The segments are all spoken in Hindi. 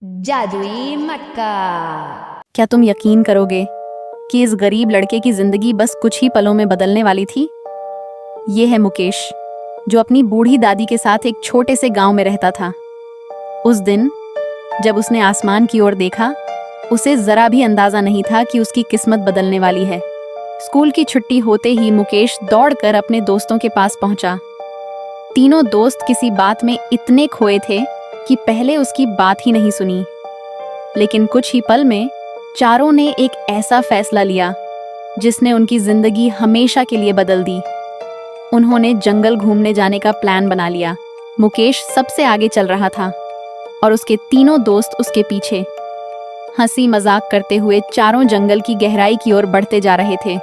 जादुई मटका। क्या तुम यकीन करोगे कि इस गरीब लड़के की जिंदगी बस कुछ ही पलों में बदलने वाली थी। ये है मुकेश, जो अपनी बूढ़ी दादी के साथ एक छोटे से गांव में रहता था। उस दिन जब उसने आसमान की ओर देखा, उसे जरा भी अंदाजा नहीं था कि उसकी किस्मत बदलने वाली है। स्कूल की छुट्टी होते ही मुकेश दौड़कर अपने दोस्तों के पास पहुंचा। तीनों दोस्त किसी बात में इतने खोए थे कि पहले उसकी बात ही नहीं सुनी। लेकिन कुछ ही पल में चारों ने एक ऐसा फैसला लिया जिसने उनकी जिंदगी हमेशा के लिए बदल दी। उन्होंने जंगल घूमने जाने का प्लान बना लिया। मुकेश सबसे आगे चल रहा था और उसके तीनों दोस्त उसके पीछे। हंसी मजाक करते हुए चारों जंगल की गहराई की ओर बढ़ते जा रहे थे।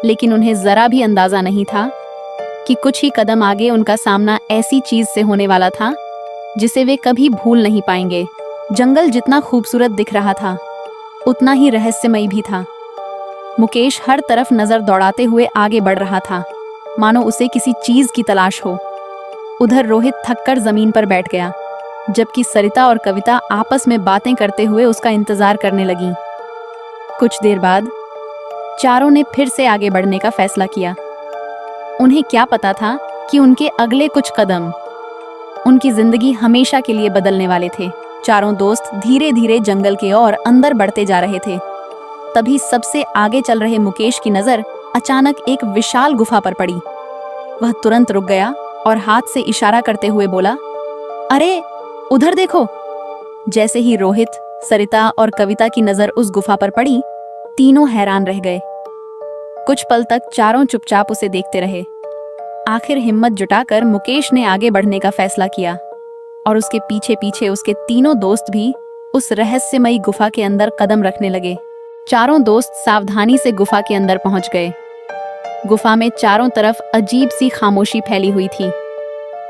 लेकिन उन्हें जरा भी अंदाजा नहीं था कि कुछ ही कदम आगे उनका सामना ऐसी चीज से होने वाला था जिसे वे कभी भूल नहीं पाएंगे। जंगल जितना खूबसूरत दिख रहा था, उतना ही रहस्यमयी भी था। मुकेश हर तरफ नजर दौड़ाते हुए आगे बढ़ रहा था, मानो उसे किसी चीज की तलाश हो। उधर रोहित थककर जमीन पर बैठ गया, जबकि सरिता और कविता आपस में बातें करते हुए उसका इंतजार करने लगीं। कुछ देर बाद चारों ने फिर से आगे बढ़ने का फैसला किया। उन्हें क्या पता था कि उनके अगले कुछ कदम उनकी जिंदगी हमेशा के लिए बदलने वाले थे। चारों दोस्त धीरे धीरे जंगल के ओर अंदर बढ़ते जा रहे थे। तभी सबसे आगे चल रहे मुकेश की नजर अचानक एक विशाल गुफा पर पड़ी। वह तुरंत रुक गया और हाथ से इशारा करते हुए बोला, अरे उधर देखो। जैसे ही रोहित, सरिता और कविता की नजर उस गुफा पर पड़ी, तीनों हैरान रह गए। कुछ पल तक चारों चुपचाप उसे देखते रहे। आखिर हिम्मत जुटाकर मुकेश ने आगे बढ़ने का फैसला किया और उसके पीछे पीछे उसके तीनों दोस्त भी उस रहस्यमयी गुफा के अंदर कदम रखने लगे। चारों दोस्त सावधानी से गुफा के अंदर पहुंच गए। गुफा में चारों तरफ अजीब सी खामोशी फैली हुई थी।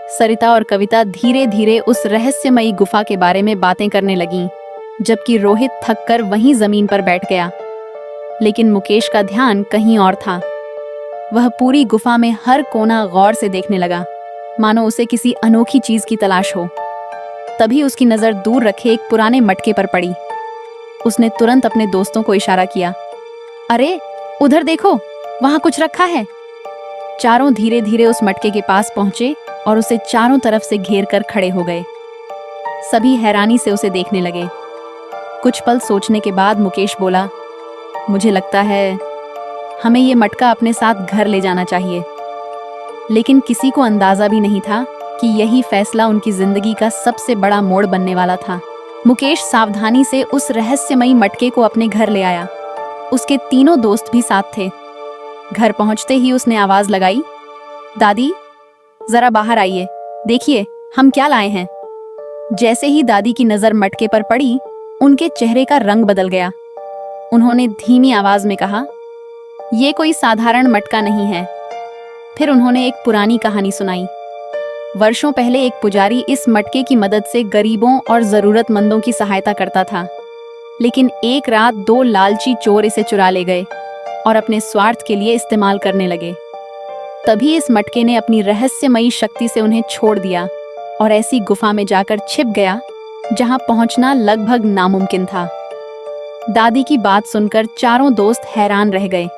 सरिता और कविता धीरे धीरे उस रहस्यमयी गुफा के बारे में बातें करने लगीं, जबकि रोहित थककर वहीं जमीन पर बैठ गया। लेकिन मुकेश का ध्यान कहीं और था। वह पूरी गुफा में हर कोना गौर से देखने लगा, मानो उसे किसी अनोखी चीज की तलाश हो। तभी उसकी नजर दूर रखे एक पुराने मटके पर पड़ी। उसने तुरंत अपने दोस्तों को इशारा किया, अरे उधर देखो, वहां कुछ रखा है। चारों धीरे धीरे उस मटके के पास पहुंचे और उसे चारों तरफ से घेर कर खड़े हो गए। सभी हैरानी से उसे देखने लगे। कुछ पल सोचने के बाद मुकेश बोला, मुझे लगता है हमें ये मटका अपने साथ घर ले जाना चाहिए। लेकिन किसी को अंदाजा भी नहीं था कि यही फैसला उनकी जिंदगी का सबसे बड़ा मोड़ बनने वाला था। मुकेश सावधानी से उस रहस्यमयी मटके को अपने घर ले आया। उसके तीनों दोस्त भी साथ थे। घर पहुंचते ही उसने आवाज लगाई, दादी जरा बाहर आइए, देखिए हम क्या लाए हैं। जैसे ही दादी की नजर मटके पर पड़ी, उनके चेहरे का रंग बदल गया। उन्होंने धीमी आवाज में कहा, ये कोई साधारण मटका नहीं है। फिर उन्होंने एक पुरानी कहानी सुनाई। वर्षों पहले एक पुजारी इस मटके की मदद से गरीबों और जरूरतमंदों की सहायता करता था। लेकिन एक रात दो लालची चोर इसे चुरा ले गए और अपने स्वार्थ के लिए इस्तेमाल करने लगे। तभी इस मटके ने अपनी रहस्यमयी शक्ति से उन्हें छोड़ दिया और ऐसी गुफा में जाकर छिप गया जहां पहुंचना लगभग नामुमकिन था। दादी की बात सुनकर चारों दोस्त हैरान रह गए।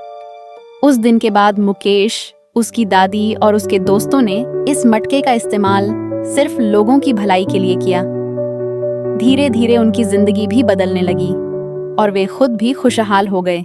उस दिन के बाद मुकेश, उसकी दादी और उसके दोस्तों ने इस मटके का इस्तेमाल सिर्फ लोगों की भलाई के लिए किया। धीरे धीरे उनकी जिंदगी भी बदलने लगी और वे खुद भी खुशहाल हो गए।